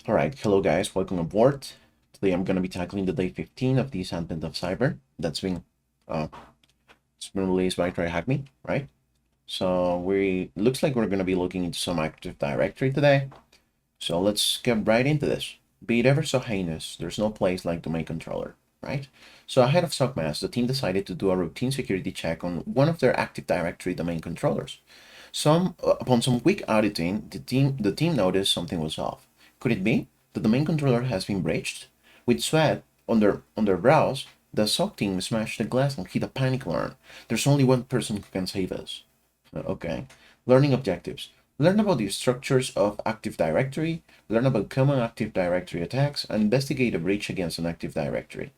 All right, hello guys, welcome aboard. Today I'm going to be tackling the day 15 of this Advent of Cyber that's been uh, it's been released by TryHackMe, right? So we looks like we're going to be looking into some Active Directory today. So let's get right into this. Be it ever so heinous, there's no place like domain controller, right? So ahead of SOCMAS, the team decided to do a routine security check on one of their Active Directory domain controllers. Upon some quick auditing, the team noticed something was off. Could it be that the main controller has been breached? With sweat on their brows, the SOC team smashed the glass and hit a panic alarm. There's only one person who can save us. Okay. Learning objectives. Learn about the structures of Active Directory, learn about common Active Directory attacks, and investigate a breach against an Active Directory.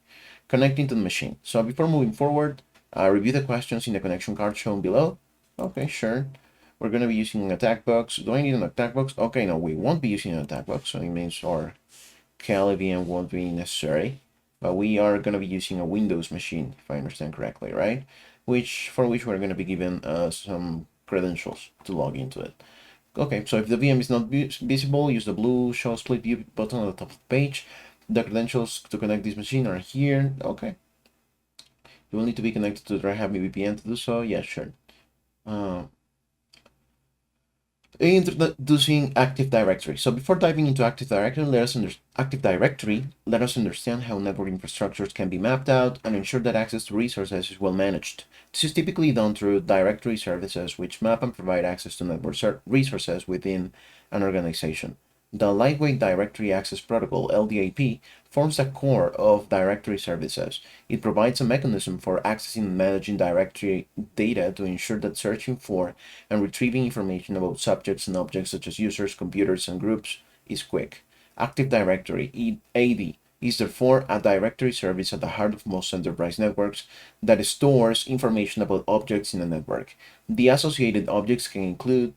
Connecting to the machine. So before moving forward, review the questions in the connection card shown below. Okay, sure. We're going to be using an attack box. Do I need an attack box? Okay, no, we won't be using an attack box, so it means our Kali VM won't be necessary. But we are going to be using a Windows machine, if I understand correctly, right? For which we're going to be given some credentials to log into it. Okay, so if the VM is not visible, use the blue show split view button at the top of the page. The credentials to connect this machine are here. Okay. You will need to be connected to TryHackMe VPN to do so. Yeah, sure. Uh, Introducing Active Directory. So before diving into Active Directory, let us understand how network infrastructures can be mapped out and ensure that access to resources is well managed. This is typically done through directory services, which map and provide access to network resources within an organization. The Lightweight Directory Access Protocol, LDAP, forms the core of directory services. It provides a mechanism for accessing and managing directory data to ensure that searching for and retrieving information about subjects and objects such as users, computers, and groups is quick. Active Directory, AD, is therefore a directory service at the heart of most enterprise networks that stores information about objects in a network. The associated objects can include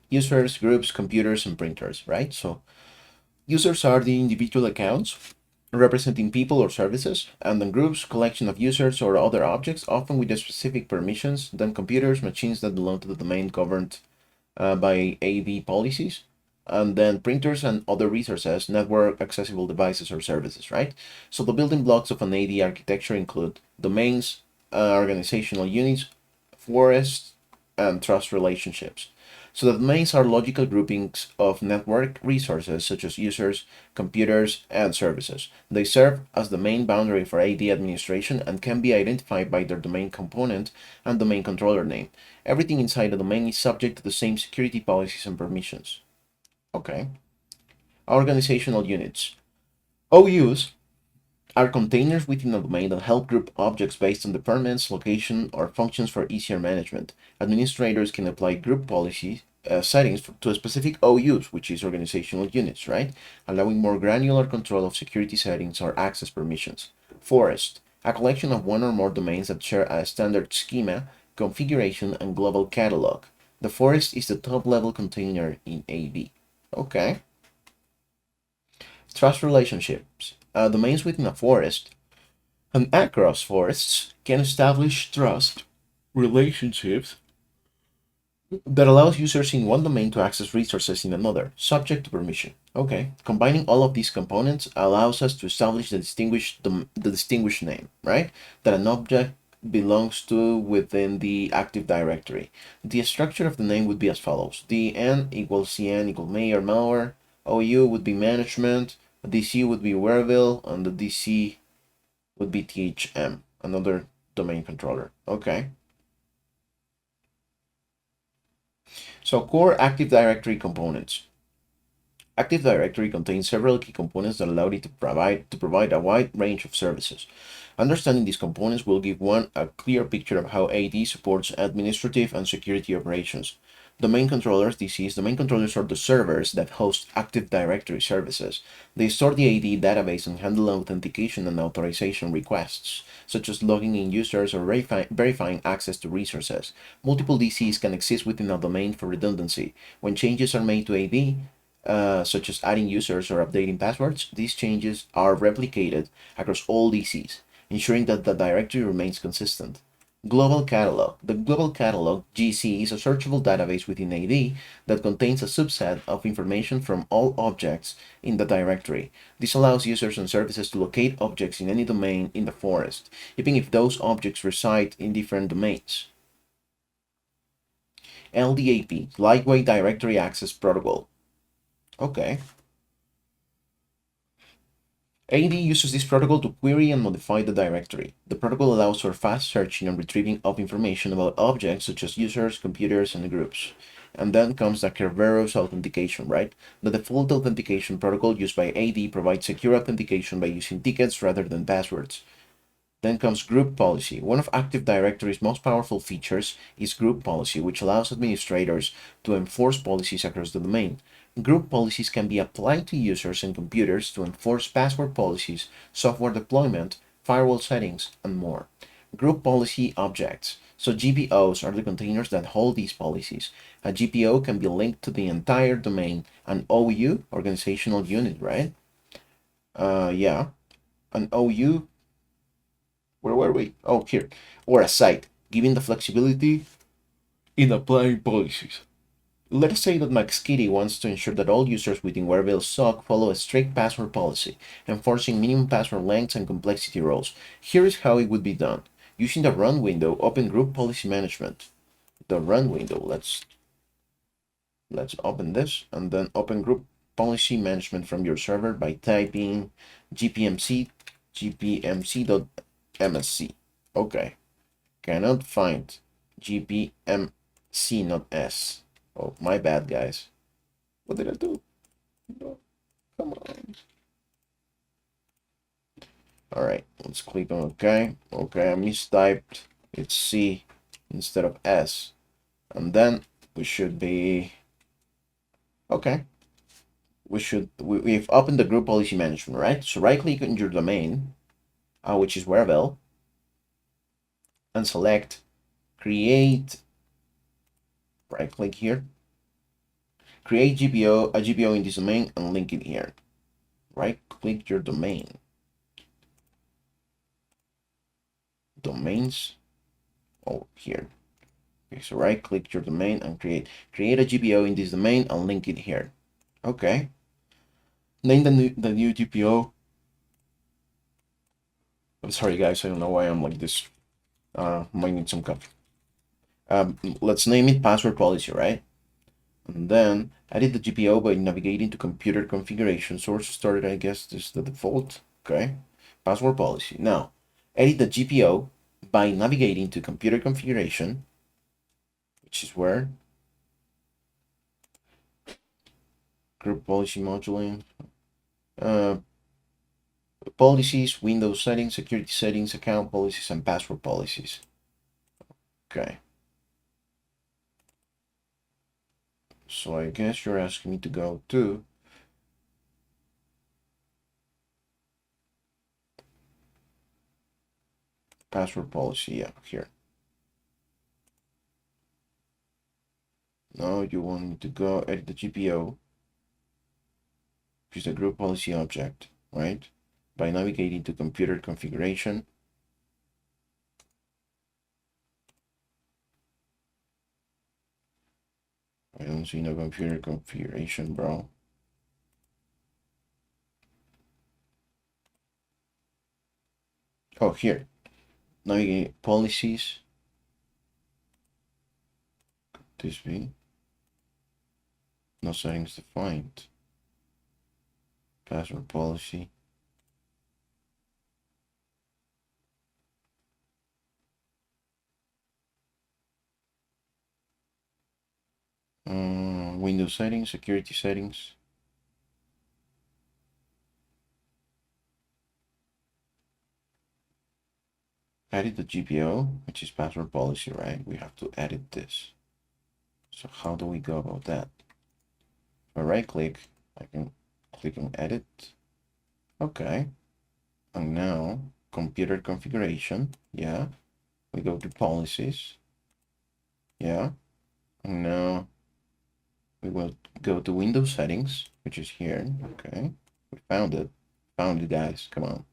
users, groups, computers, and printers, right? So users are the individual accounts representing people or services, and then groups, collection of users or other objects, often with specific permissions, then computers, machines that belong to the domain governed by AD policies, and then printers and other resources, network accessible devices or services, right? So the building blocks of an AD architecture include domains, organizational units, forests, and trust relationships. So the domains are logical groupings of network resources such as users, computers, and services. They serve as the main boundary for AD administration and can be identified by their domain component and domain controller name. Everything inside the domain is subject to the same security policies and permissions. Okay. Organizational units. OUs are containers within a domain that help group objects based on departments, location, or functions for easier management. Administrators can apply group policy settings to specific OUs, which is organizational units, right? Allowing more granular control of security settings or access permissions. Forest, a collection of one or more domains that share a standard schema, configuration, and global catalog. The forest is the top-level container in AD. Okay. Trust relationships. Domains within a forest and across forests can establish trust relationships that allows users in one domain to access resources in another, subject to permission. Okay, combining all of these components allows us to establish the distinguished name, right? That an object belongs to within the Active Directory. The structure of the name would be as follows: DN equals CN equal may or malware. OU would be management. DC would be wearable, and the DC would be THM, another domain controller. Okay. So core Active Directory components. Active Directory contains several key components that allow it to provide a wide range of services. Understanding these components will give one a clear picture of how AD supports administrative and security operations. Domain controllers, DCs, domain controllers are the servers that host Active Directory services. They store the AD database and handle authentication and authorization requests, such as logging in users or verifying access to resources. Multiple DCs can exist within a domain for redundancy. When changes are made to AD, such as adding users or updating passwords, these changes are replicated across all DCs, ensuring that the directory remains consistent. Global Catalog. The Global Catalog, GC, is a searchable database within AD that contains a subset of information from all objects in the directory. This allows users and services to locate objects in any domain in the forest, even if those objects reside in different domains. LDAP, Lightweight Directory Access Protocol. Okay. AD uses this protocol to query and modify the directory. The protocol allows for fast searching and retrieving of information about objects such as users, computers, and groups. And then comes the Kerberos authentication, right? The default authentication protocol used by AD provides secure authentication by using tickets rather than passwords. Then comes group policy. One of Active Directory's most powerful features is group policy, which allows administrators to enforce policies across the domain. Group policies can be applied to users and computers to enforce password policies, software deployment, firewall settings, and more. Group policy objects. So GPOs are the containers that hold these policies. A GPO can be linked to the entire domain. An OU, organizational unit, right? Yeah. An OU, where were we? Oh, here. Or a site, giving the flexibility in applying policies. Let us say that MaxKitty wants to ensure that all users within Wearable SOC follow a strict password policy, enforcing minimum password lengths and complexity roles. Here is how it would be done. Using the run window, open group policy management. The run window, let's open this and then open group policy management from your server by typing gpmc.msc. Okay. Cannot find gpmc, not s. Oh, my bad, guys. What did I do? No, come on. All right, let's click on OK. Okay, I mistyped. It's C instead of S. And then we should be okay. We've opened the group policy management, right? So right click on your domain, which is Wearable, and select create. Right click here. Create GPO, a GPO in this domain, and link it here. Right click your domain. Domains. Oh, here. Okay, so right click your domain and create a GPO in this domain and link it here. Okay. Name the new GPO. I'm sorry guys, I don't know why I'm like this. Might need some coffee. Let's name it password policy, right? And then edit the GPO by navigating to computer configuration. Source started, I guess this is the default. Okay. Password policy. Now, edit the GPO by navigating to computer configuration, which is where group policy moduling, policies, Windows settings, security settings, account policies, and password policies. Okay. So I guess you're asking me to go to password policy. Yeah, here. No, you want me to go edit the GPO, which is the group policy object, right? By navigating to computer configuration. I don't see no computer configuration, bro. Oh, here. Navigate policies. Could this be? No settings defined. Password policy. Windows settings, security settings. Edit the GPO, which is password policy, right? We have to edit this. So how do we go about that? If I right click, I can click on edit. Okay. And now computer configuration. Yeah. We go to policies. Yeah. And now we will go to Windows settings, which is here. Okay. We found it. Found it, guys. Come on.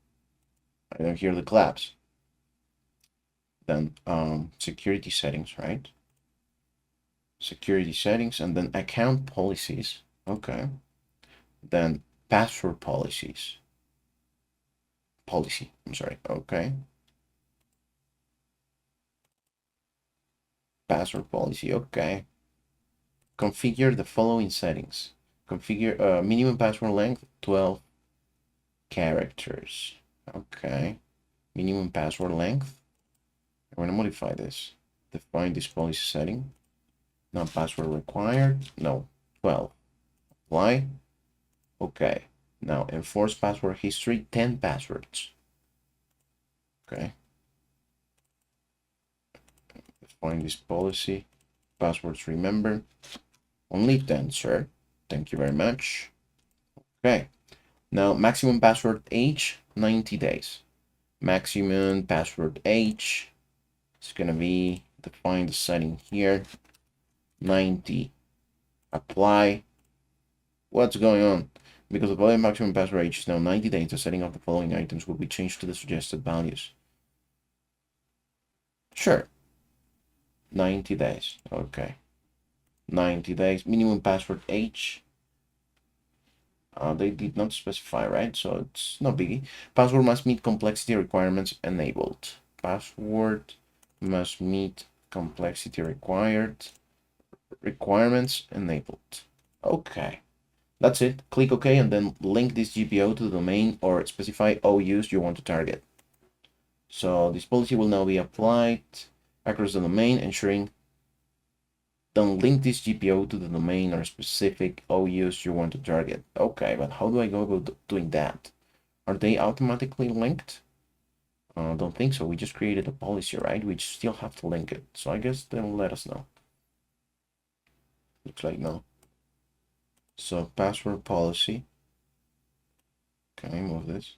I don't hear the claps. then security settings, right? Security settings, and then account policies. Okay. Then password policies. I'm sorry. Okay. Password policy. Okay. Configure the following settings. Configure minimum password length 12 characters. Okay. Minimum password length. I'm going to modify this. Define this policy setting. Not password required. No. 12. Apply. Okay. Now enforce password history 10 passwords. Okay. Define this policy. Passwords remember. Only 10, sir. Thank you very much. Okay. Now maximum password age 90 days. Maximum password age is gonna be, define the setting here, 90. Apply. What's going on? Because the volume maximum password age is now 90 days, the setting of the following items will be changed to the suggested values. Sure. 90 days. Okay. 90 days. Minimum password age. They did not specify, right? So it's no biggie. Password must meet complexity requirements enabled. Password must meet complexity requirements enabled. Okay. That's it. Click OK and then link this GPO to the domain or specify OUs you want to target. So this policy will now be applied across the domain, ensuring don't link this GPO to the domain or specific OUs you want to target. Okay, but how do I go about doing that? Are they automatically linked? Don't think so. We just created a policy, right? We still have to link it. So I guess they'll let us know. Looks like no. So password policy. Can I move this?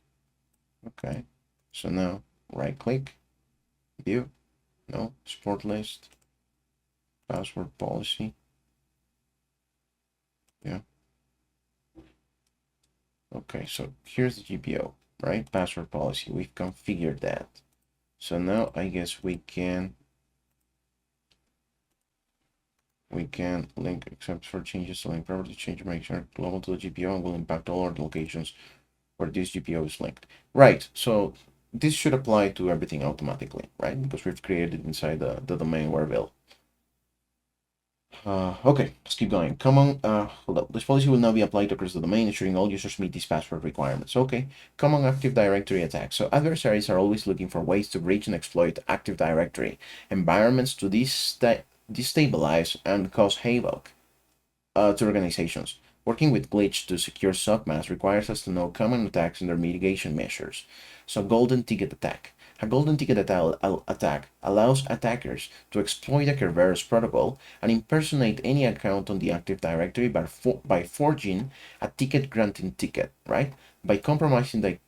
Okay. So now right click, view, no, support list, password policy. Yeah. Okay, so here's the GPO, right? Password policy. We've configured that. So now I guess we can link except for changes to link property change make sure global to the GPO and will impact all our locations where this GPO is linked. Right. So this should apply to everything automatically, right? Because we've created it inside the domain where available. Okay, let's keep going. Common, hold up. This policy will now be applied across the domain, ensuring all users meet these password requirements. Okay, common Active Directory attacks. So adversaries are always looking for ways to breach and exploit Active Directory environments to destabilize and cause havoc to organizations. Working with Glitch to secure submask requires us to know common attacks and their mitigation measures. So golden ticket attack. A golden ticket attack allows attackers to exploit a Kerberos protocol and impersonate any account on the Active Directory by forging a ticket granting ticket, right? By compromising the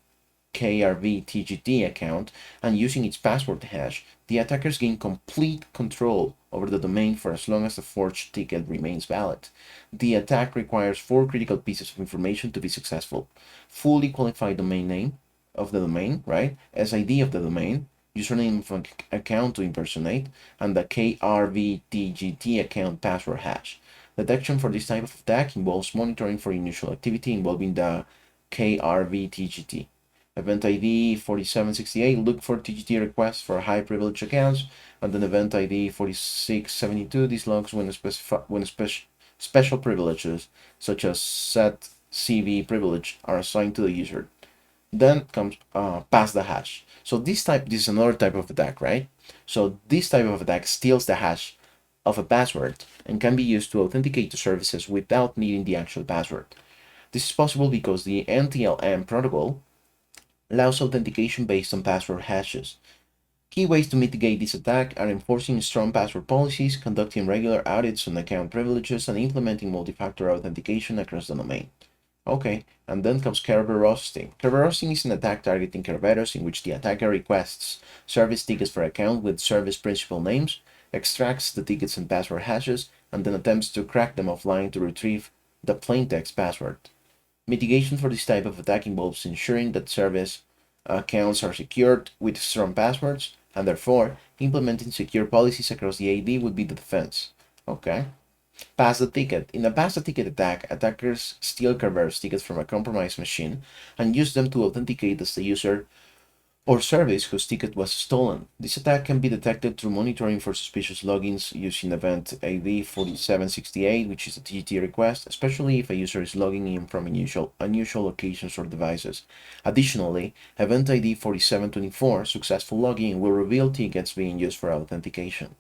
KRV-TGT account and using its password hash, the attackers gain complete control over the domain for as long as the forged ticket remains valid. The attack requires 4 critical pieces of information to be successful. Fully qualified domain name of the domain, right? SID of the domain, username of an account to impersonate, and the KRV-TGT account password hash. Detection for this type of attack involves monitoring for unusual activity involving the KRV-TGT. Event ID 4768, look for TGT requests for high privilege accounts, and then event ID 4672, these logs when special privileges, such as set CV privilege, are assigned to the user. Then comes pass the hash. So this is another type of attack, right? So this type of attack steals the hash of a password and can be used to authenticate to services without needing the actual password. This is possible because the NTLM protocol allows authentication based on password hashes. Key ways to mitigate this attack are enforcing strong password policies, conducting regular audits on account privileges, and implementing multi-factor authentication across the domain. Okay, and then comes Kerberosing. Kerberosing is an attack targeting Kerberos in which the attacker requests service tickets for account with service principal names, extracts the tickets and password hashes, and then attempts to crack them offline to retrieve the plaintext password. Mitigation for this type of attack involves ensuring that service accounts are secured with strong passwords, and therefore implementing secure policies across the AD would be the defense. Okay. Pass the ticket. In a pass the ticket attack, attackers steal Kerberos tickets from a compromised machine and use them to authenticate as the user or service whose ticket was stolen. This attack can be detected through monitoring for suspicious logins using event ID 4768, which is a TGT request, especially if a user is logging in from unusual locations or devices. Additionally, event ID 4724, successful login, will reveal tickets being used for authentication.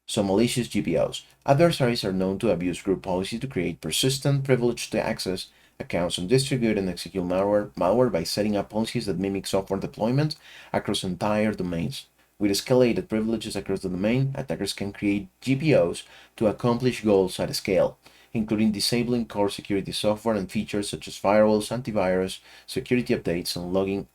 So malicious GPOs. Adversaries are known to abuse group policy to create persistent, privileged access accounts and distribute and execute malware by setting up policies that mimic software deployment across entire domains. With escalated privileges across the domain, attackers can create GPOs to accomplish goals at scale, including disabling core security software and features such as firewalls, antivirus, security updates, and logging.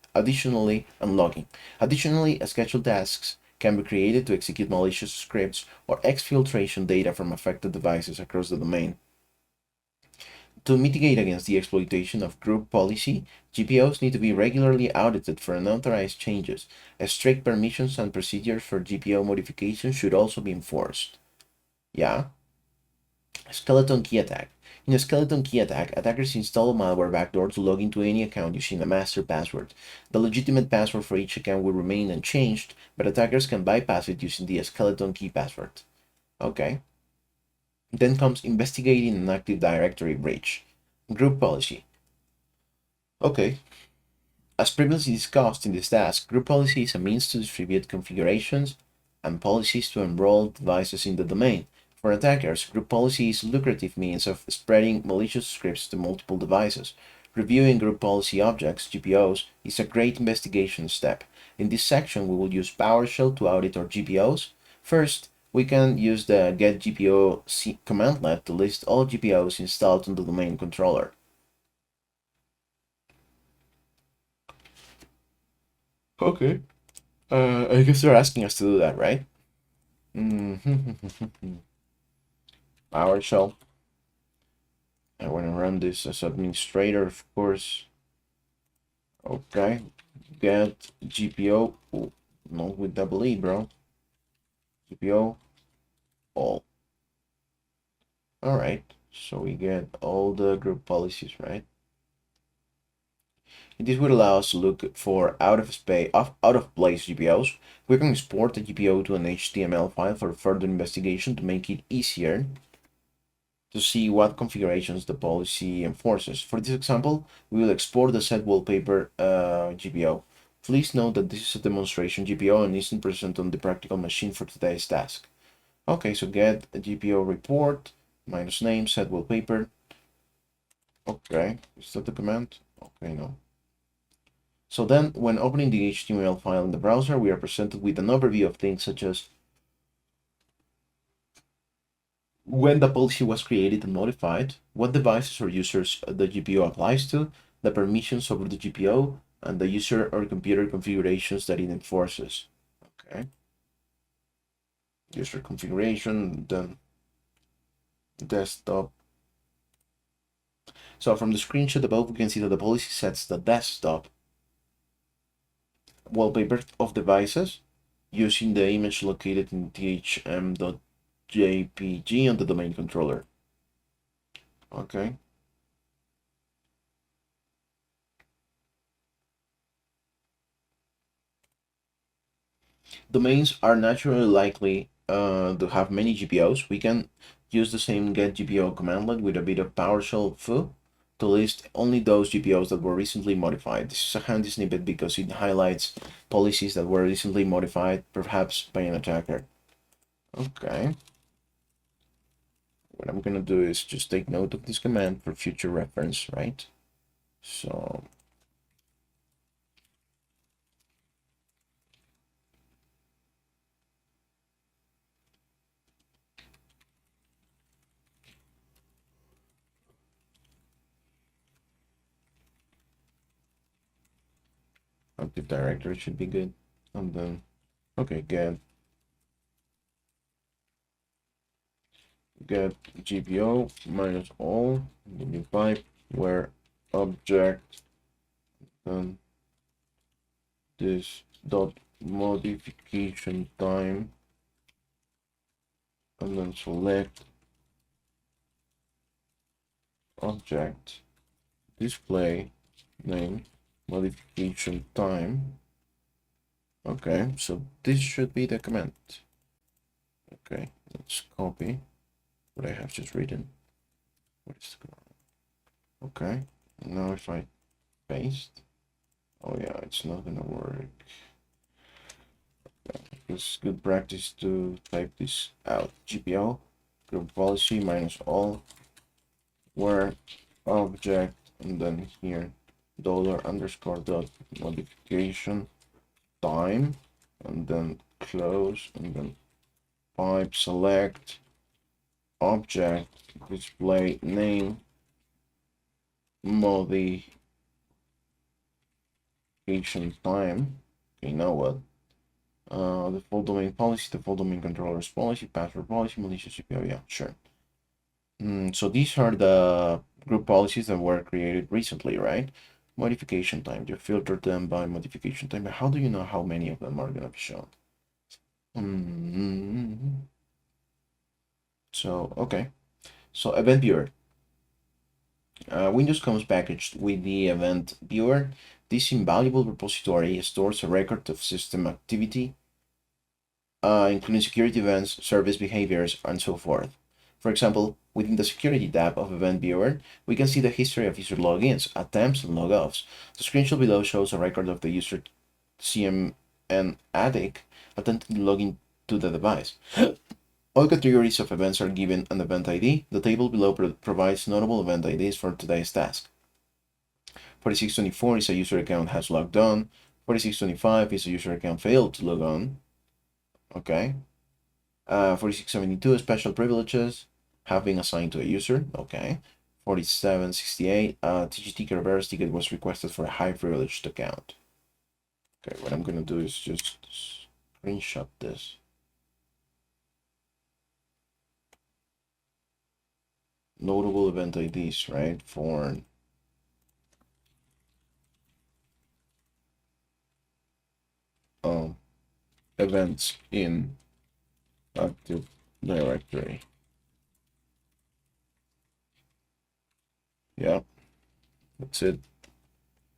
Additionally, scheduled tasks can be created to execute malicious scripts or exfiltration data from affected devices across the domain. To mitigate against the exploitation of group policy, GPOs need to be regularly audited for unauthorized changes. Strict permissions and procedures for GPO modification should also be enforced. Yeah. Skeleton key attack. In a skeleton key attack, attackers install a malware backdoor to log into any account using a master password. The legitimate password for each account will remain unchanged, but attackers can bypass it using the skeleton key password. Okay. Then comes investigating an Active Directory breach. Group policy. Okay. As previously discussed in this task, group policy is a means to distribute configurations and policies to enroll devices in the domain. For attackers, group policy is a lucrative means of spreading malicious scripts to multiple devices. Reviewing group policy objects, GPOs, is a great investigation step. In this section, we will use PowerShell to audit our GPOs. First, we can use the getGPO commandlet to list all GPOs installed on the domain controller. Okay. I guess they're asking us to do that, right? PowerShell. I want to run this as administrator, of course. Okay. Get GPO. Ooh, not with double E, bro. GPO. All. Alright. So we get all the group policies, right? This would allow us to look for out of place GPOs. We can export the GPO to an HTML file for further investigation to make it easier to see what configurations the policy enforces. For this example, we will export the set wallpaper GPO. Please note that this is a demonstration GPO and isn't present on the practical machine for today's task. Okay, so get a GPO report, minus name, set wallpaper. Okay, is that the command? Okay, no. So then, when opening the HTML file in the browser, we are presented with an overview of things such as when the policy was created and modified, what devices or users the GPO applies to, the permissions over the GPO, and the user or computer configurations that it enforces. Okay. User configuration, then desktop. So from the screenshot above, we can see that the policy sets the desktop wallpaper of devices using the image located in thm.jpg on the domain controller. Okay. Domains are naturally likely to have many GPOs. We can use the same getGPO commandlet with a bit of PowerShell foo to list only those GPOs that were recently modified. This is a handy snippet because it highlights policies that were recently modified, perhaps by an attacker. Okay. What I'm gonna do is just take note of this command for future reference, right? So Active Directory should be good. And then, okay, get GPO minus all new pipe where object and this dot modification time, and then select object display name modification time. Okay, so this should be the command. Okay, let's copy what I have just written. What is the command? Okay, now if I paste, oh yeah, it's not gonna work. It's good practice to type this out. GPL group policy minus all where object, and then here dollar underscore dot modification time, and then close, and then pipe select object display name modification time. Okay, now what? The full domain policy, the full domain controllers policy, password policy, malicious CPO. Yeah, sure. So these are the group policies that were created recently, right? Modification time. You filter them by modification time. But how do you know how many of them are going to be shown? So, okay. So event viewer. Windows comes packaged with the event viewer. This invaluable repository stores a record of system activity, including security events, service behaviors, and so forth. For example, within the Security tab of Event Viewer, we can see the history of user logins, attempts, and logoffs. The screenshot below shows a record of the user CMN addict attempting to log in to the device. All categories of events are given an event ID. The table below provides notable event IDs for today's task. 4624 is a user account has logged on. 4625 is a user account failed to log on. Okay. 4672 special privileges have been assigned to a user. Okay. 4768 TGT Kerberos ticket was requested for a high privileged account. Okay, what I'm gonna do is just screenshot this. Notable event IDs, right? For events in Active Directory. Yeah, that's it.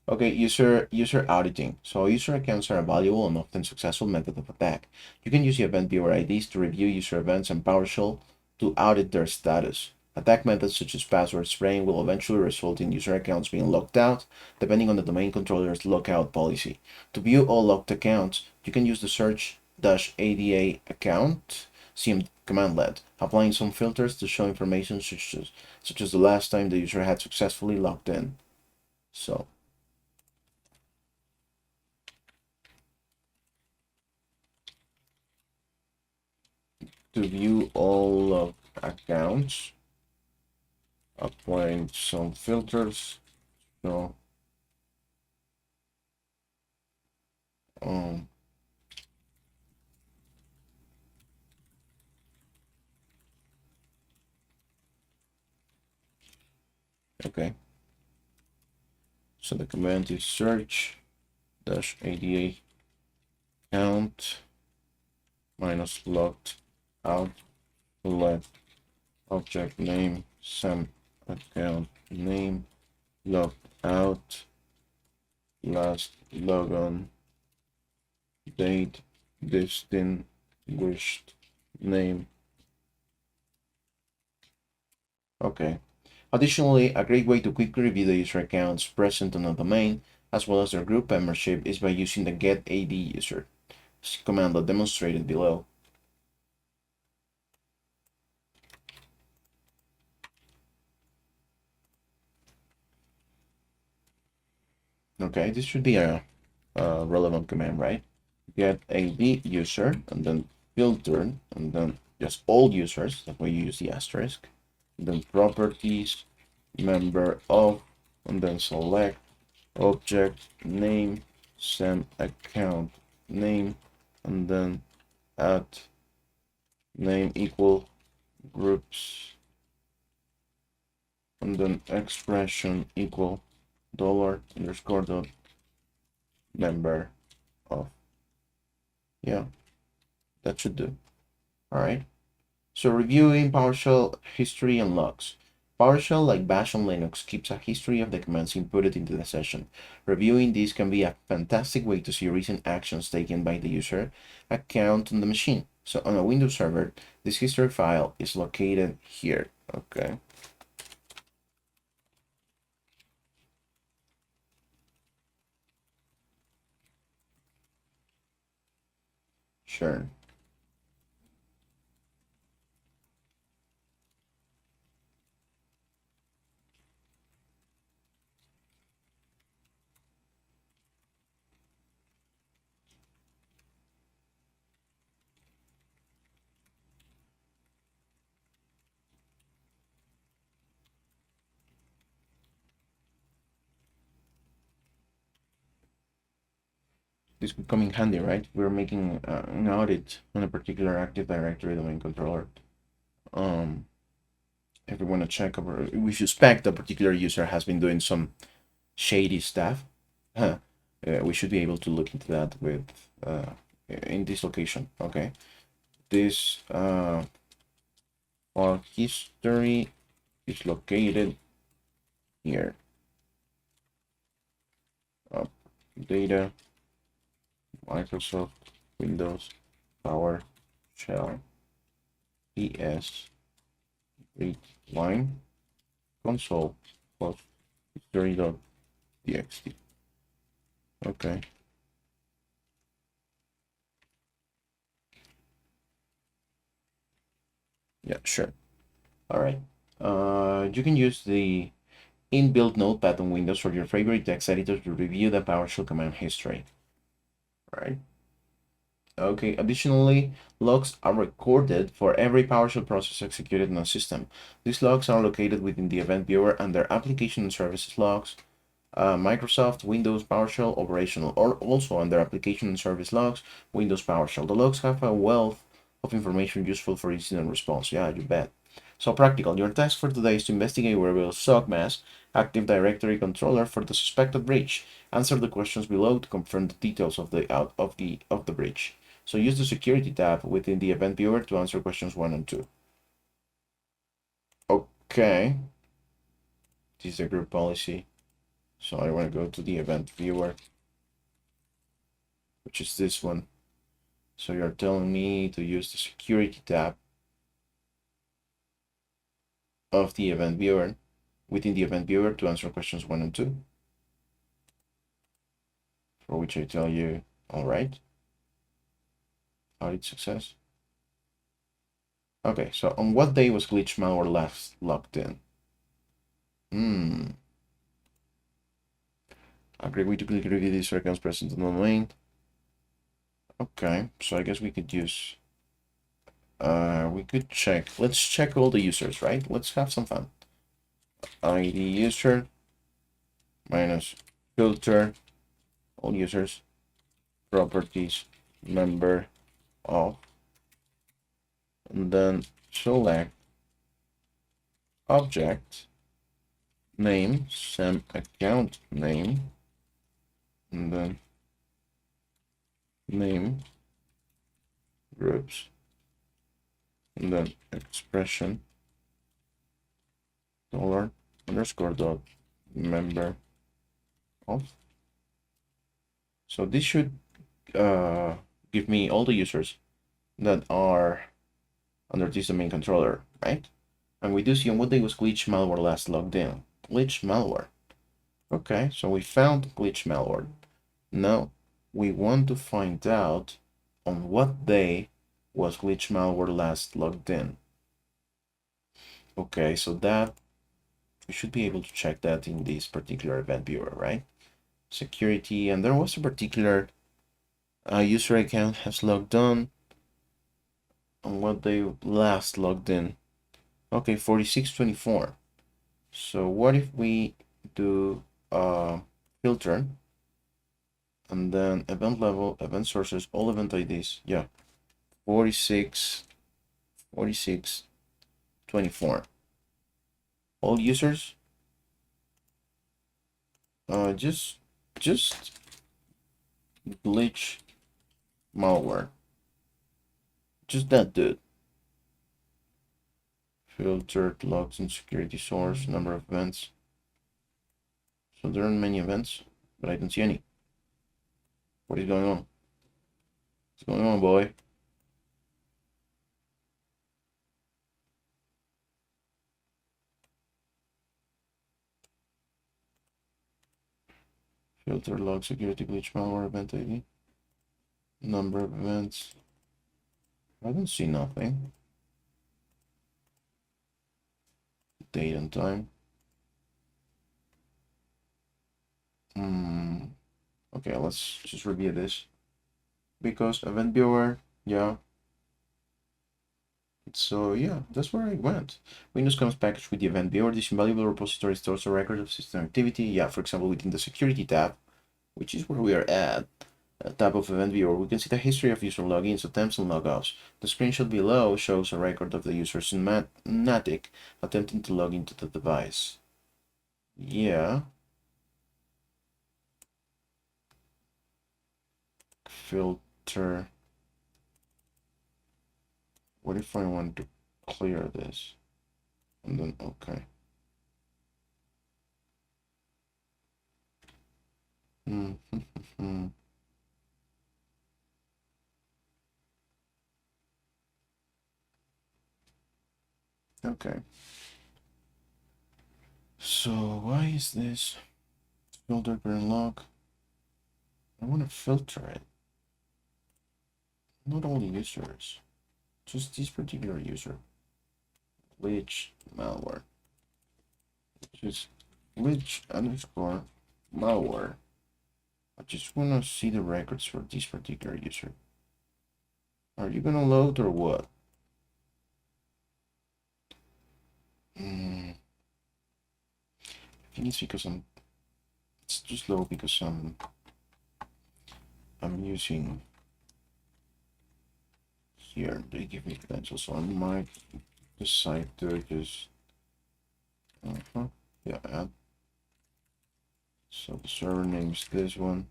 Okay, user auditing. So user accounts are a valuable and often successful method of attack. You can use the event viewer IDs to review user events and PowerShell to audit their status. Attack methods such as password spraying will eventually result in user accounts being locked out, depending on the domain controller's lockout policy. To view all locked accounts, you can use the search-ada account CM commandlet, applying some filters to show information such as the last time the user had successfully logged in. So to view all of accounts, applying some filters. So okay, so the command is search-ada count minus locked out select object name some account name locked out last logon date distinguished name. Okay. Additionally, a great way to quickly review the user accounts present on a domain, as well as their group membership, is by using the getAdUser command demonstrated below. Okay, this should be a relevant command, right? GetAdUser, and then filter, and then just all users, that way you use the asterisk, and then properties, member of, and then select object name, send account name, and then add name equal groups, and then expression equal dollar underscore dot member of. Yeah, that should do. All right. So reviewing PowerShell history and logs. PowerShell, like Bash on Linux, keeps a history of the commands inputted into the session. Reviewing these can be a fantastic way to see recent actions taken by the user account on the machine. So on a Windows server, this history file is located here. Okay, sure. This could come in handy, right? We're making an audit on a particular Active Directory domain controller. Um, if we want to check over, we suspect a particular user has been doing some shady stuff. Huh. We should be able to look into that with in this location. Okay, this file history is located here. Data, Microsoft, Windows, PowerShell, PS, read line, console, host, history.txt. Okay. Yeah, sure. All right. You can use the inbuilt notepad on Windows for your favorite text editor to review the PowerShell command history. Right. Okay. Additionally, logs are recorded for every PowerShell process executed in a system. These logs are located within the event viewer under application and services logs, Microsoft, Windows, PowerShell, operational, or also under application and service logs, Windows, PowerShell. The logs have a wealth of information useful for incident response. Yeah, you bet. So practical. Your task for today is to investigate where will SOCMAS, Active Directory Controller, for the suspected breach. Answer the questions below to confirm the details of the breach. So use the security tab within the event viewer to answer questions 1 and 2. Okay. This is the group policy. So I want to go to the event viewer, which is this one. So you're telling me to use the security tab of the event viewer within the event viewer to answer questions 1 and 2, for which I tell you, all right, audit success. Okay, so on what day was glitch malware last logged in? Agree we to click review these accounts present in the domain. Okay, so I guess we could use, we could check, let's check all the users, right? Let's have some fun. ID user minus filter, all users, properties, member of, and then select object name, sem account name, and then name groups, and then expression dollar underscore dot member of. So this should give me all the users that are under this domain controller, right? And we do see on what day was glitch malware last logged in. Glitch malware. Okay, so we found glitch malware. Now we want to find out on what day was glitch malware last logged in. Okay, so that we should be able to check that in this particular event viewer, right? Security, and there was a particular user account has logged on what they last logged in. Okay, 4624. So what if we do filter and then event level, event sources, all event IDs. Yeah, 46, 46, 24. All users, just glitch malware. Just that, dude. Filtered logs and security source, number of events. So there aren't many events, but I don't see any. What is going on? What's going on, boy? Filter log security glitch malware event ID. Number of events. I don't see nothing. Date and time. Okay, let's just review this. Because event viewer, yeah. So yeah, that's where I went. Windows comes packaged with the event viewer. This invaluable repository stores a record of system activity. Yeah, for example, within the security tab, which is where we are at, tab of event viewer, we can see the history of user logins, attempts, and logoffs. The screenshot below shows a record of the user's Natic attempting to log into the device. Yeah. Filter. What if I want to clear this? And then, okay. Okay. So why is this filter current log? I want to filter it. Not all users, just this particular user. Glitch malware. Just glitch underscore malware. I just want to see the records for this particular user. Are you gonna load or what? I think it's because it's too slow because I'm using here. They give me credentials, so I might decide to just yeah, add. So the server name is this one.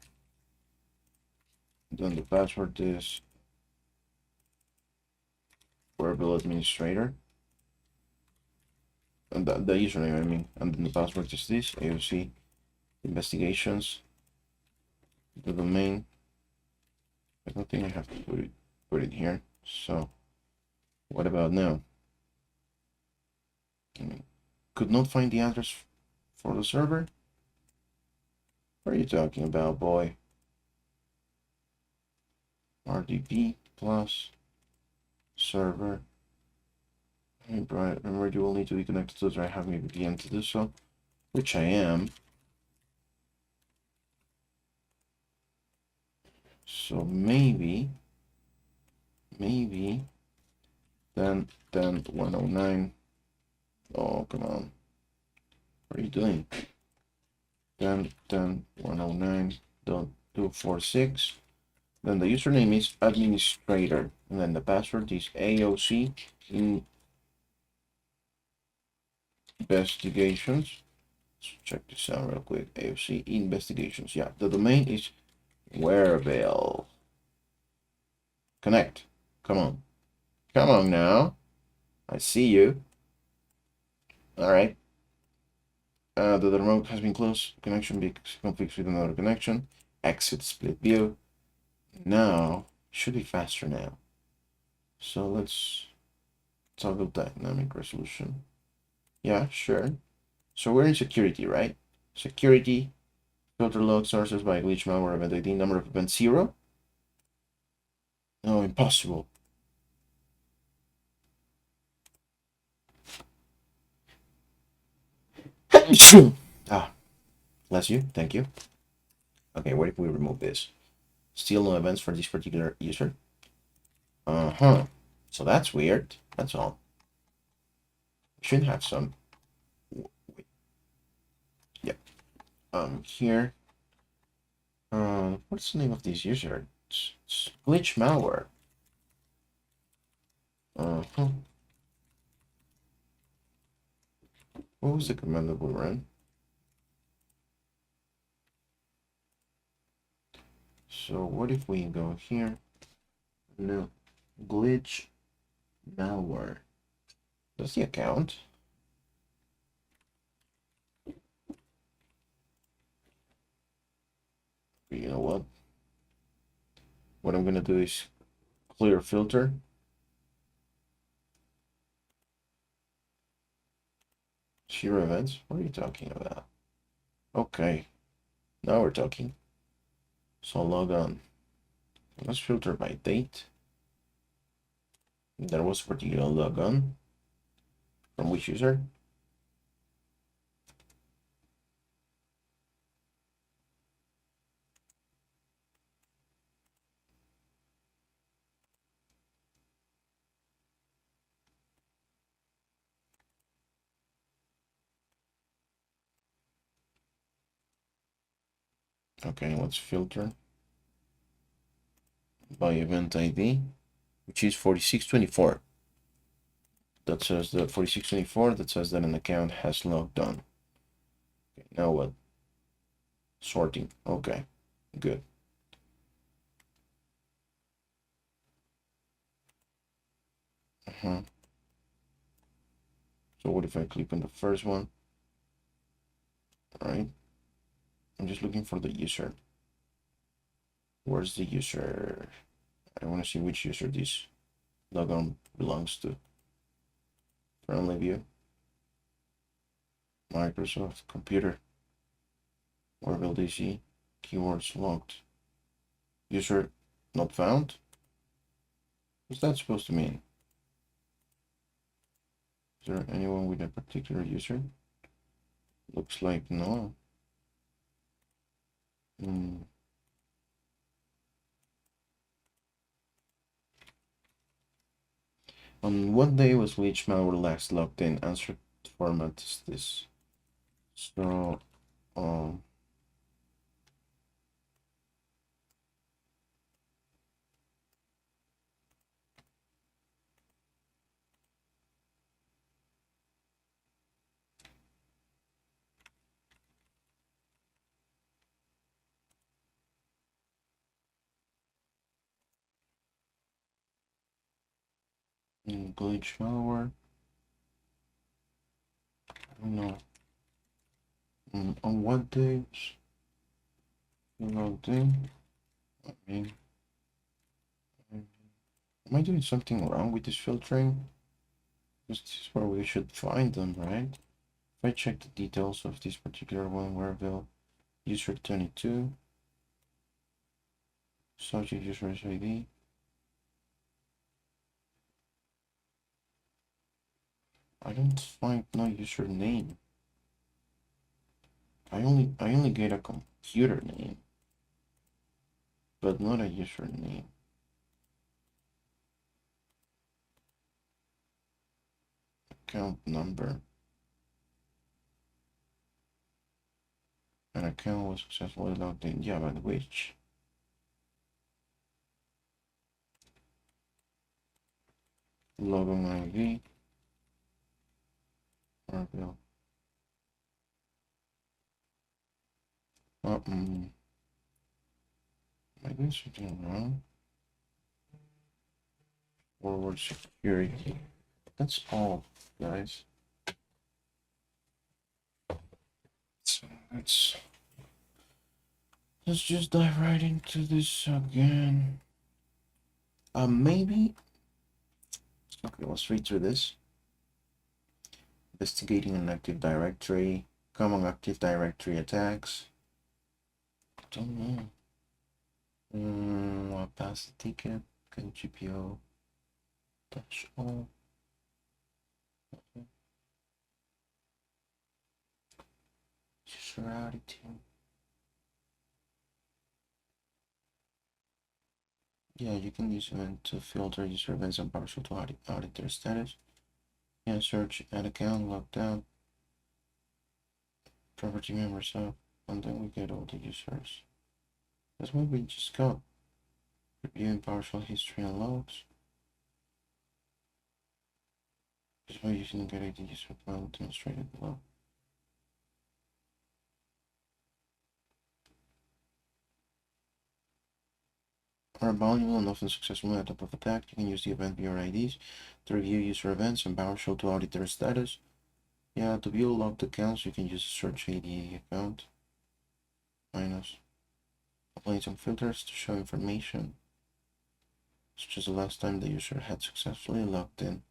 Then the password is wearable administrator. And the username, I mean, and then the password is this AOC investigations. The domain. I don't think I have to put it here. So what about now? I mean, could not find the address for the server. What are you talking about, boy? RDP plus server. Hey, Brian, remember you will need to be connected to TryHackMe VPN to do so, which I am. So maybe then 109. Oh, come on. What are you doing? Then 109.246. Then the username is administrator, and then the password is AOC investigations. Let's check this out real quick. AOC investigations. Yeah, the domain is wearable. Connect. Come on. Come on now. I see you. All right. The remote has been closed. Connection be configured with another connection. Exit split view. Now, should be faster now. So let's toggle dynamic resolution. Yeah, sure. So we're in security, right? Security. Filter log sources by glitch malware event ID. Number of events 0. No, impossible. Ah, bless you. Thank you. Okay, what if we remove this? Still no events for this particular user. So that's weird. That's all. We should have some. Wait. Yep. Here. What's the name of this user? It's glitch malware. What was the command that we ran? So what if we go here? No. Glitch malware. That's the account. You know what? What I'm gonna do is clear filter. Zero events? What are you talking about? Okay, now we're talking. So log on. Let's filter by date. There was a particular log on. From which user? Okay, let's filter by event ID, which is 4624. That says that 4624, that says that an account has logged on. Okay, now what? Sorting. Okay, good. So what if I click on the first one? All right. I'm just looking for the user. Where's the user? I want to see which user this logon belongs to. Friendly view. Microsoft computer. Where will they see? Keywords logged. User not found? What's that supposed to mean? Is there anyone with a particular user? Looks like no. On what day was which malware last logged in? Answer format is this. So, glitch malware. I don't know. On what days logged in? I mean, am I doing something wrong with this filtering? This is where we should find them, right? If I check the details of this particular one, where will user 22, subject user's ID. I don't find no username. I only get a computer name, but not a username. Account number. An account was successfully logged in. Yeah, but which? Login ID. Or bill. Am I doing something wrong? Forward security. That's all, guys. So let's just dive right into this again. Maybe. Okay, let's read through this. Investigating an Active Directory, common Active Directory attacks. Don't know. I'll pass the ticket. Can GPO touch all? User attitude. Yeah, you can use event to filter user events and partial to audit their status. Yeah, search add account, lockdown, property members up, and then we get all the users. That's what we just got. Reviewing partial history and logs. This is why you shouldn't get the user account demonstrated below. are valuable and often successful at top of attack. You can use the event viewer IDs to review user events and PowerShell to audit their status. Yeah, to view logged accounts, you can use a search ADA account. Minus. Applying some filters to show information, such as the last time the user had successfully logged in.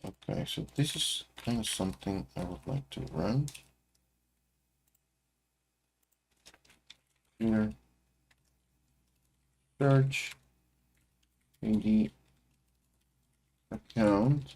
Okay, so this is kind of something I would like to run. Here, search AD account.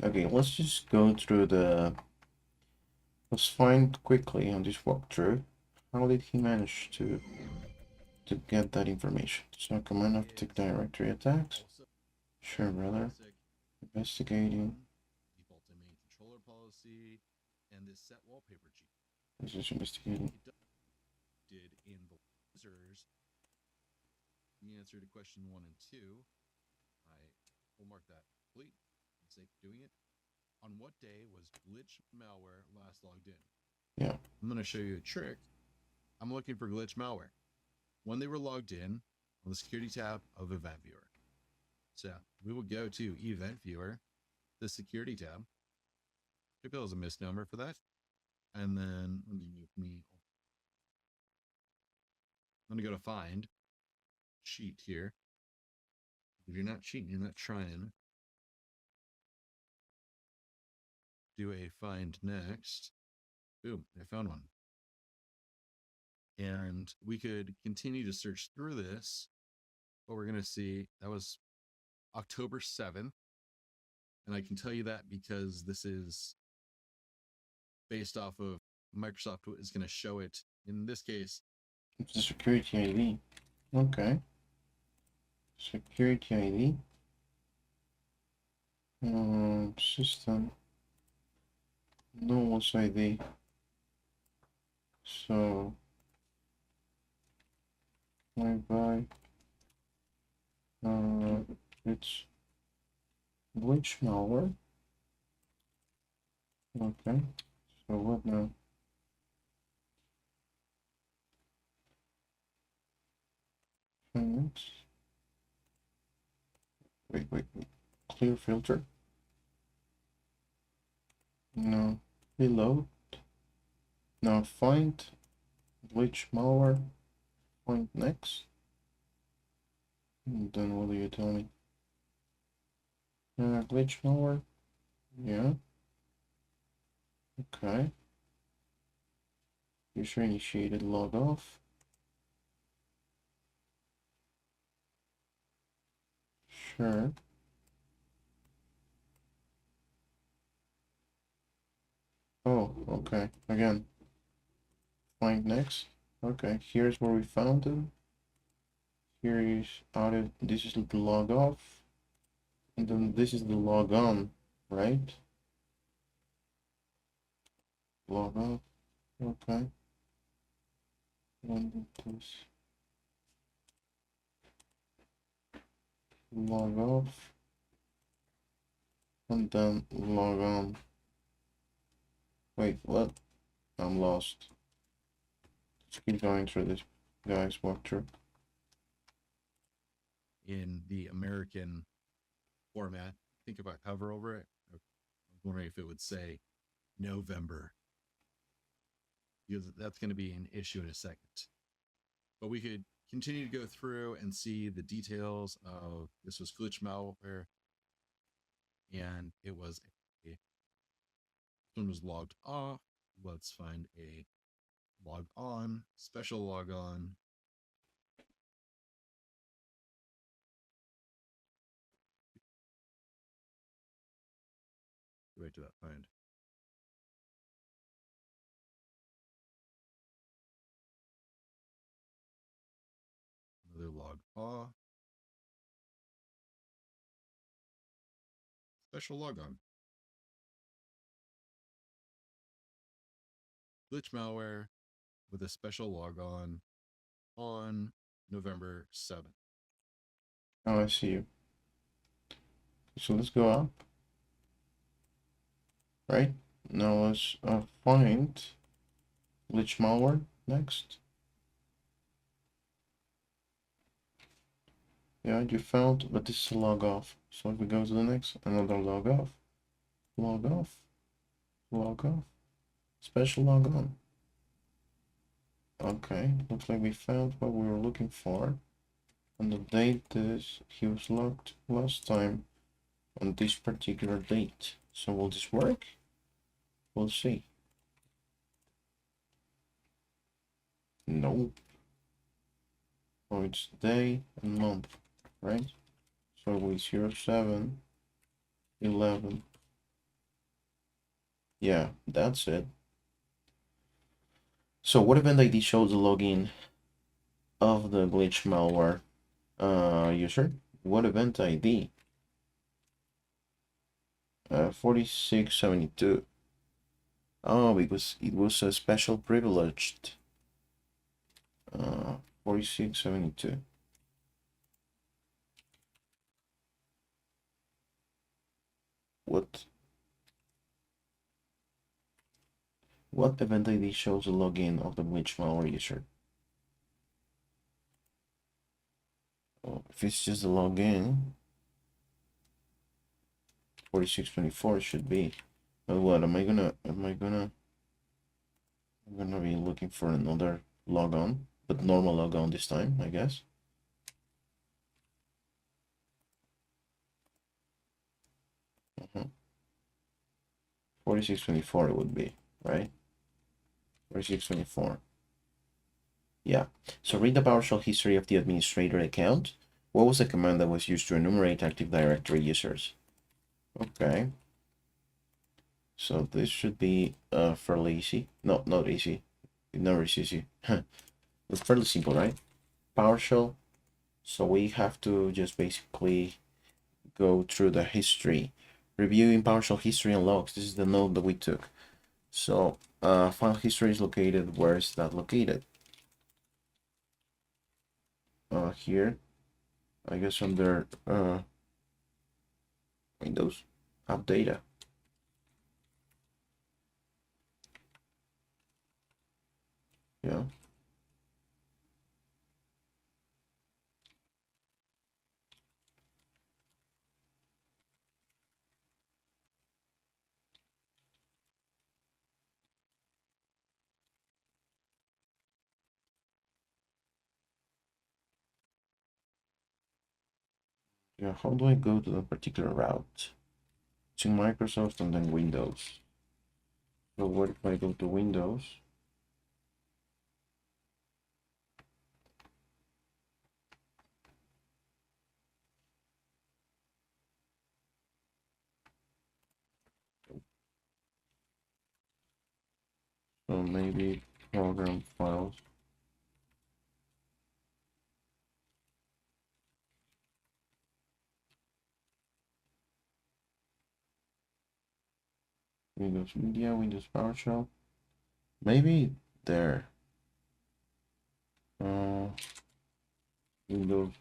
Okay, let's just go through let's find quickly on this walkthrough, how did he manage to get that information? So command of tick directory attacks. Sure, brother. Investigating. Default domain controller policy and this set wallpaper cheat. This is investigating. Did in the users the answer to question 1 and 2. I will mark that complete. I'm safe doing it. On what day was glitch malware last logged in? Yeah. I'm going to show you a trick. I'm looking for glitch malware when they were logged in on the security tab of Event Viewer. So we will go to Event Viewer, the security tab. Typical is a misnomer for that. And then I'm going to go to Find, Cheat here. If you're not cheating, you're not trying. Do a Find Next. Boom, I found one. And we could continue to search through this. What we're going to see, that was October 7th. And I can tell you that because this is based off of Microsoft is going to show it. In this case, it's the security ID. Okay. Security ID. System. No one's ID. So, bye. It's glitch malware. Okay. So what now? Wait. Clear filter. No. Reload. Now find glitch malware. Find next. And then what do you tell me? Glitch malware. Yeah. Okay. User initiated log off. Sure. Oh, okay. Again. Find next. Okay, here's where we found them. Here is audit. This is the log off. And then this is the log on, right? Log off. Okay. And this log off. And then log on. Wait, what? I'm lost. Let's keep going through this, guys. Walk through. in the American format, think about hover over it. I was wondering if it would say November, because that's going to be an issue in a second. But we could continue to go through and see the details of this was glitch malware. and it was someone was logged off. Let's find a log on, special log on. Wait to that find. Another log off. Special log on. Glitch malware with a special log on November 7th. Oh, I see you. So let's go up. Right? Now let's find glitch malware next. Yeah, you found, but this is a log off. So if we go to the next, another log off, log off, log off, special log on. Okay, looks like we found what we were looking for. And the date is he was logged last time on this particular date. So will this work? We'll see. Nope. Oh, it's day and month, right? So we 07, 11. Yeah, that's it. So what event ID shows the login of the glitch malware user? What event ID? 4672. Oh, because it was a special privileged. 4672. What event ID shows the login of the glitch malware user? Oh, if it's just the login, 4624 should be. But what am I gonna I'm gonna be looking for another logon, but normal logon this time, I guess. Uh -huh. 4624 it would be, right? 4624. Yeah. So read the PowerShell history of the administrator account. What was the command that was used to enumerate Active Directory users? Okay. So this should be fairly easy. No, not easy. It never is easy. It's fairly simple, right? PowerShell. So we have to just basically go through the history. Reviewing PowerShell history and logs. This is the note that we took. So file history is located. Where is that located? Here, I guess under Windows, app data. Yeah. Yeah, how do I go to that particular route? To Microsoft and then Windows. So what if I go to Windows? So maybe program files. Windows Media, Windows PowerShell. Maybe there. Windows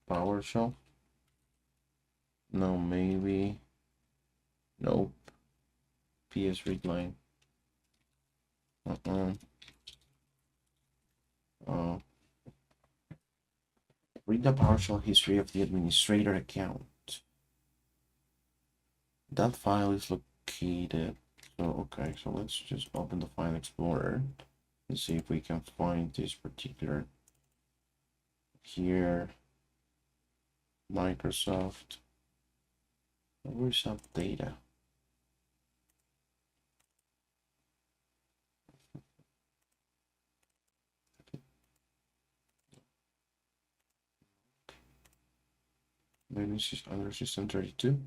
PowerShell. No, maybe. Nope. PS readline. Uh, read the PowerShell history of the administrator account. That file is located. So okay, so let's just open the File Explorer and see if we can find this particular here. Microsoft. Where's up data? Maybe it's just under system 32.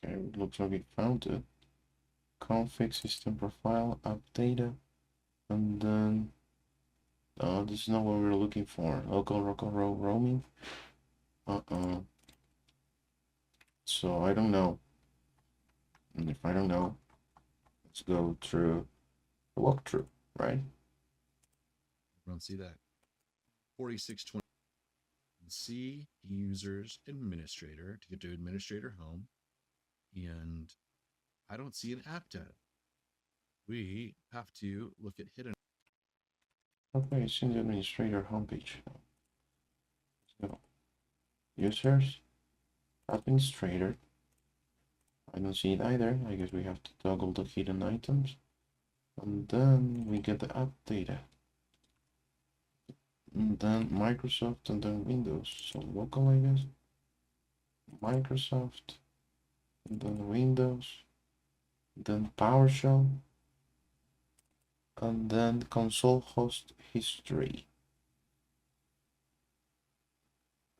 Okay, it looks like we found it. Config system profile, app data, and then this is not what we were looking for. Local roaming. So I don't know. And if I don't know, let's go through the walkthrough, right? I don't see that. 4620. See users administrator to get to administrator home. And I don't see an app data. We have to look at hidden. Okay, it's in the administrator homepage. Let's go. Users, administrator. I don't see it either. I guess we have to toggle the hidden items. And then we get the app data. And then Microsoft and then Windows. So local, I guess. Microsoft, and then Windows, then PowerShell, and then console host history,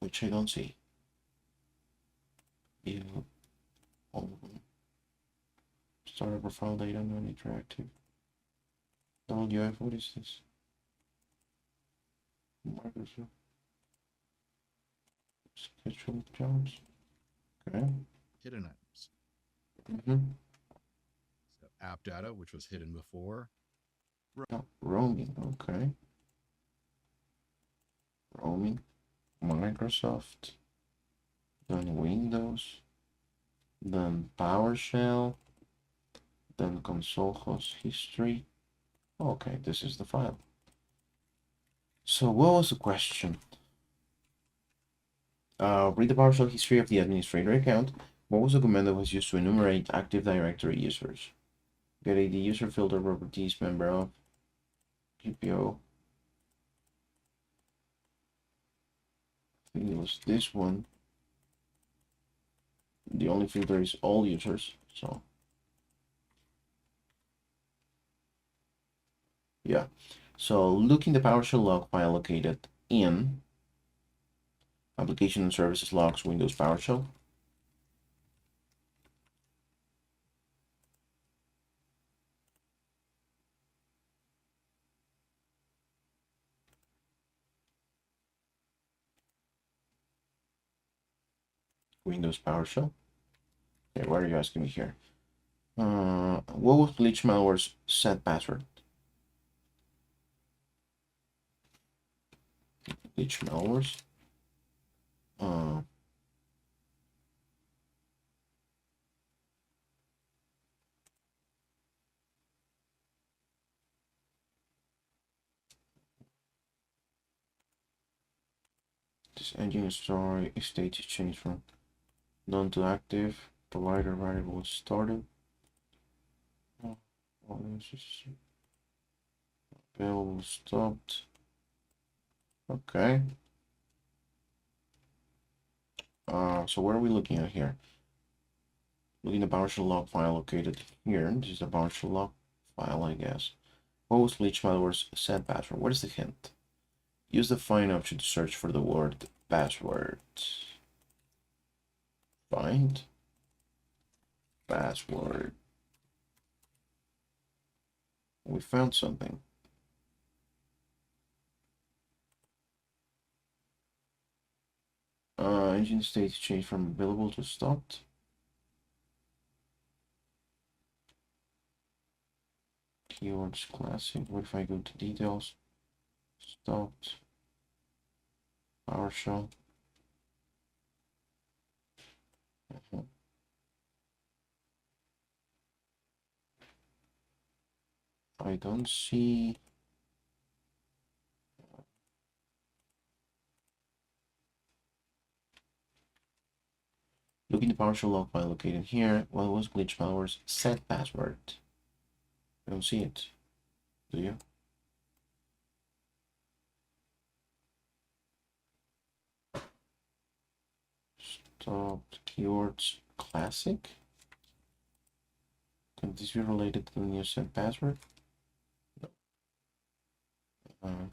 which I don't see. You starter profile data non-interactive. WF, what is this? Microsoft scheduled jobs. Okay. hidden items. Mm-hmm. So app data, which was hidden before. Oh, roaming. Okay. Roaming. Microsoft. Then Windows. Then PowerShell. Then console host history. Okay, this is the file. So what was the question? Read the PowerShell history of the administrator account. What was the command that was used to enumerate Active Directory users? Get the user filter properties member of GPO. I think it was this one. The only filter is all users, so yeah. So look in the PowerShell log file located in Application and Services Logs, Windows PowerShell. Windows PowerShell. Okay, what are you asking me here? What was Glitch Malware's set password? Glitch Malware's. Uh, this engine story state is changed from none to active. Provider variable is started. Oh, this is available stopped. Okay. So what are we looking at here? Looking at the PowerShell log file located here. This is the PowerShell log file, I guess. What was Glitch Malware's set password? What is the hint? Use the find option to search for the word password. Find password. We found something. Engine state changed from available to stopped. Keywords classic. What if I go to details? Stopped. PowerShell. I don't see. Look in the PowerShell log file located here. What was glitch malware's set password? I don't see it. Do you? Stop keywords classic. Can this be related to the new set password? No.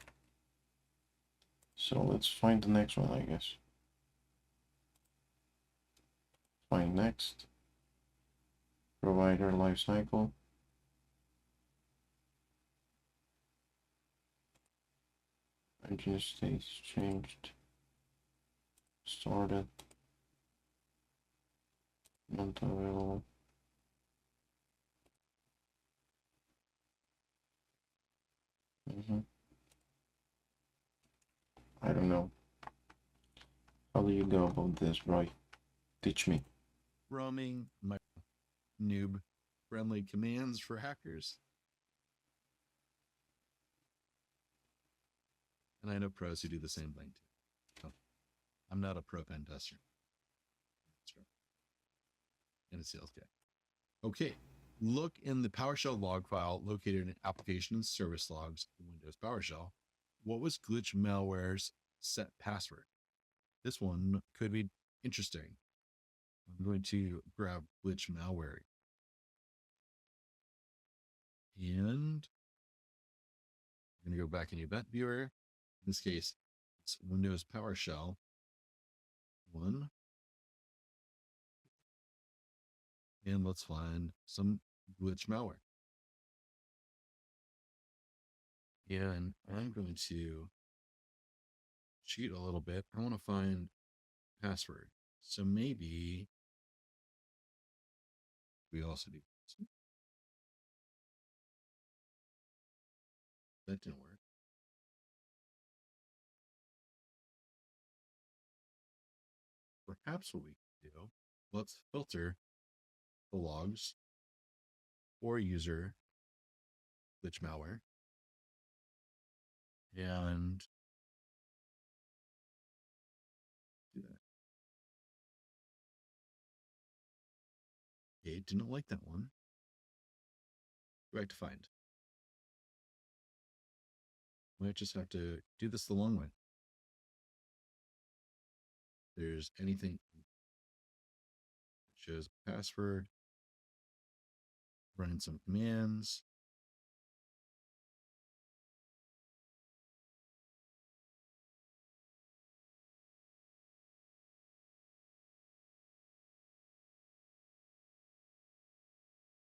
So let's find the next one, I guess. Find next. Provider lifecycle. Engine states changed. Started. Not available. I don't know. How do you go about this, Roy? Teach me. Roaming my noob friendly commands for hackers. And I know pros who do the same thing too. Oh, I'm not a pro pen tester. And a sales guy. Okay. Look in the PowerShell log file located in application and service logs in Windows PowerShell. What was glitch malware's set password? This one could be interesting. I'm going to grab glitch malware. And I'm going to go back in the event viewer. In this case, it's Windows PowerShell 1. And let's find some glitch malware. And I'm going to cheat a little bit. I want to find password. So maybe we also do this. That didn't work. Perhaps what we can do, let's filter the logs for user glitch malware. And do that. Okay, didn't like that one. Right to find. Might just have to do this the long way. If there's anything that shows password, running some commands.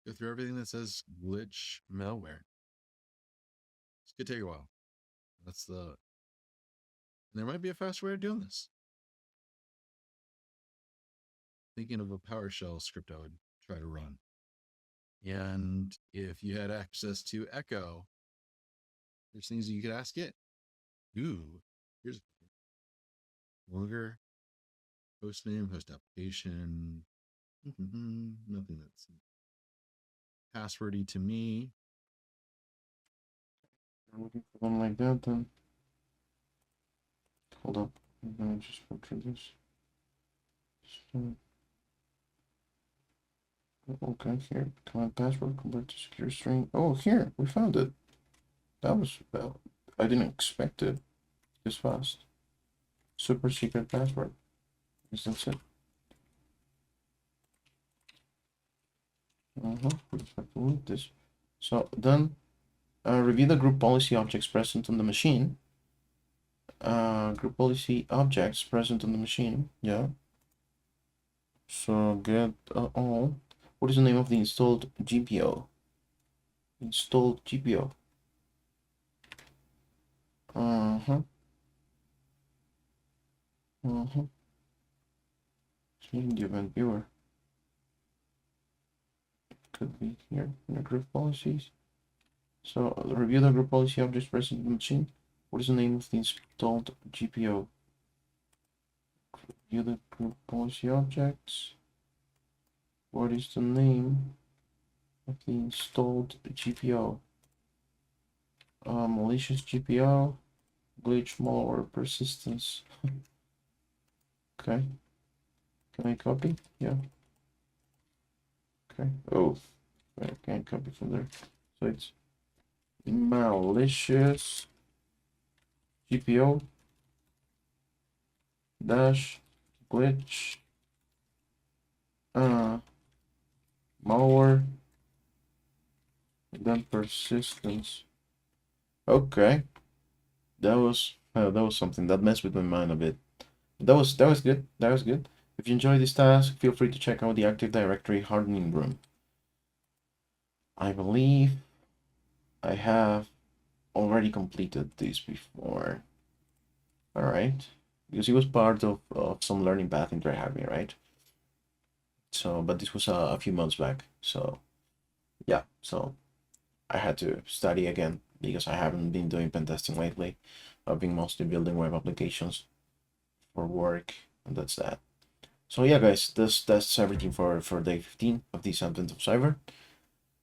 Go through everything that says glitch malware. This could take a while. There might be a faster way of doing this. Thinking of a PowerShell script I would try to run. And if you had access to Echo, there's things you could ask it. Ooh, here's logger, host name, host application. Nothing that's passwordy to me. I'm looking for one like that then. Hold up. I'm gonna just filter this. So, okay, here. Command password, convert to secure string. Oh, here, we found it. That was, well, I didn't expect it this fast. Super secret password. Is that it? Let's have to delete this. So then, review the group policy objects present on the machine. Group policy objects present on the machine. Yeah. So get all. What is the name of the installed GPO? Installed GPO. In the event viewer. Could be here in the group policies. So review the group policy objects present in the machine. What is the name of the installed GPO? Review the group policy objects. What is the name of the installed GPO? Malicious GPO, glitch, malware, persistence. Okay. Can I copy? Yeah. Okay. Oh, I can't copy from there. So it's malicious GPO dash glitch malware, then persistence. Okay, that was something that messed with my mind a bit. That was good. That was good. If you enjoyed this task, feel free to check out the Active Directory hardening room. I believe I have already completed this before. All right, because it was part of some learning path in TryHackMe, right? So, but this was a few months back. So yeah, so I had to study again because I haven't been doing pen testing lately. I've been mostly building web applications for work, and that's that. So yeah, guys, that's everything for day 15 of this Advent of Cyber.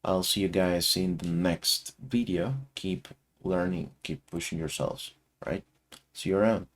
I'll see you guys in the next video. Keep learning, keep pushing yourselves, right? See you around.